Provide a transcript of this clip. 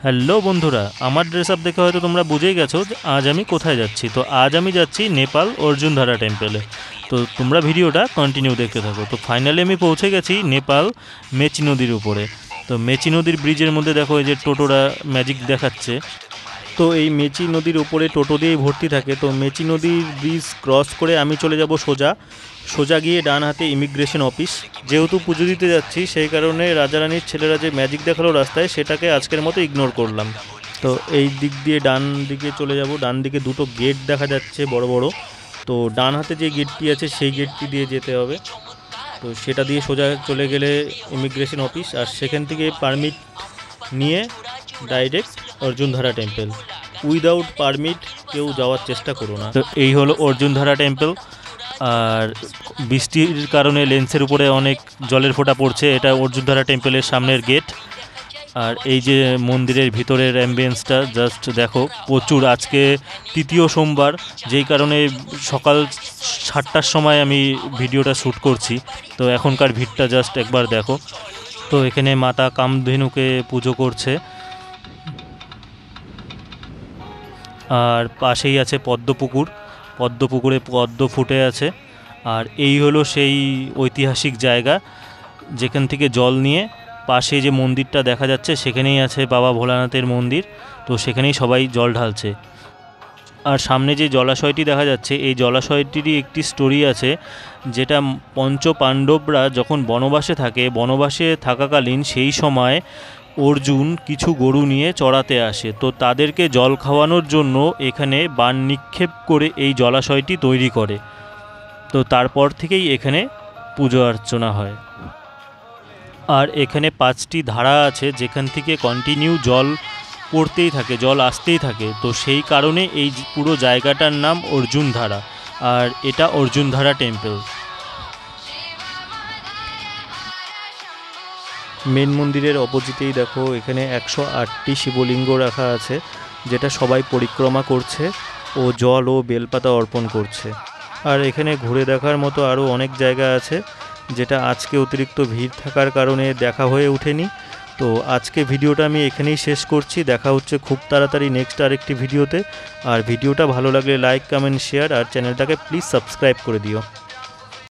Hello বন্ধুরা, আমার dress up দেখে হয়তো তোমরা বুঝেই গেছো যে আজ আমি কোথায় যাচ্ছি। তো আজ আমি যাচ্ছি নেপাল অর্জুনধারা টেম্পেলে। তো তোমরা ভিডিওটা কন্টিনিউ দেখতে থাকো। তো ফাইনালি আমি পৌঁছে গেছি নেপাল মেচি নদীর উপরে। তো মেচি নদীর ব্রিজের মধ্যে দেখো এই যে টোটোরা ম্যাজিক দেখাচ্ছে। তো এই মেচি নদীর উপরে টোটো দিয়েই ভর্তি থাকে। তো মেচি নদীর ব্রিজ ক্রস করে আমি চলে যাব সোজা গিয়ে ডান হাতে ইমিগ্রেশন অফিস। যেহেতু পুজো দিতে যাচ্ছি সেই কারণে রাজারানীর ছেলেরা যে ম্যাজিক দেখালো রাস্তায় সেটাকে আজকের মতো ইগনোর করলাম। তো এই দিক দিয়ে ডান দিকে চলে যাব। ডান দিকে দুটো গেট দেখা যাচ্ছে বড় বড়। তো ডান হাতে যে গেটটি আছে সেই গেটটি দিয়ে যেতে হবে। তো সেটা দিয়ে সোজা চলে গেলে ইমিগ্রেশন অফিস, আর সেখান থেকে পারমিট নিয়ে ডাইরেক্ট অর্জুনধারা টেম্পল। উইদাউট পারমিট কেউ যাওয়ার চেষ্টা করো না। তো এই হলো অর্জুনধারা টেম্পল। আর বৃষ্টির কারণে লেন্সের উপরে অনেক জলের ফোঁটা পড়ছে। এটা অর্জুনধারা টেম্পলের সামনের গেট। আর এই যে মন্দিরের ভিতরের অ্যাম্বিয়েন্সটা জাস্ট দেখো। প্রচুর, আজকে তৃতীয় সোমবার, যেই কারণে সকাল 7টার সময় আমি ভিডিওটা শ্যুট করছি। তো এখনকার ভিড়টা জাস্ট একবার দেখো। তো এখানে মাতা কামধেনুকে পুজো করছে। আর পাশেই আছে পদ্মপুকুরে পদ্ম ফুটে আছে। আর এই হলো সেই ঐতিহাসিক জায়গা যেখান থেকে জল নিয়ে পাশে যে মন্দিরটা দেখা যাচ্ছে সেখানেই আছে বাবা ভোলানাথের মন্দির। তো সেখানেই সবাই জল ঢালছে। আর সামনে যে জলাশয়টি দেখা যাচ্ছে এই জলাশয়টিরই একটি স্টোরি আছে, যেটা পঞ্চ পাণ্ডবরা যখন বনবাসে থাকাকালীন সেই সময় অর্জুন কিছু গরু নিয়ে চড়াতে আসে। তো তাদেরকে জল খাওয়ানোর জন্য এখানে বান নিক্ষেপ করে এই জলাশয়টি তৈরি করে। তো তারপর থেকেই এখানে পুজো অর্চনা হয়। আর এখানে 5টি ধারা আছে যেখান থেকে কন্টিনিউ জল পড়তেই থাকে, জল আসতেই থাকে। তো সেই কারণে এই পুরো জায়গাটার নাম অর্জুনধারা। আর এটা অর্জুনধারা টেম্পল। মেন মন্দিরের অপোজিটেই দেখো এখানে 108টি শিবলিঙ্গ রাখা আছে, যেটা সবাই পরিক্রমা করছে ও জল ও বেলপাতা অর্পণ করছে। আর এখানে ঘুরে দেখার মতো আরও অনেক জায়গা আছে, যেটা আজকে অতিরিক্ত ভিড় থাকার কারণে দেখা হয়ে ওঠেনি। তো আজকে ভিডিওটা আমি এখানেই শেষ করছি। দেখা হচ্ছে খুব তাড়াতাড়ি নেক্সট আরেকটি ভিডিওতে। আর ভিডিওটা ভালো লাগলে লাইক, কমেন্ট, শেয়ার আর চ্যানেলটাকে প্লিজ সাবস্ক্রাইব করে দিও।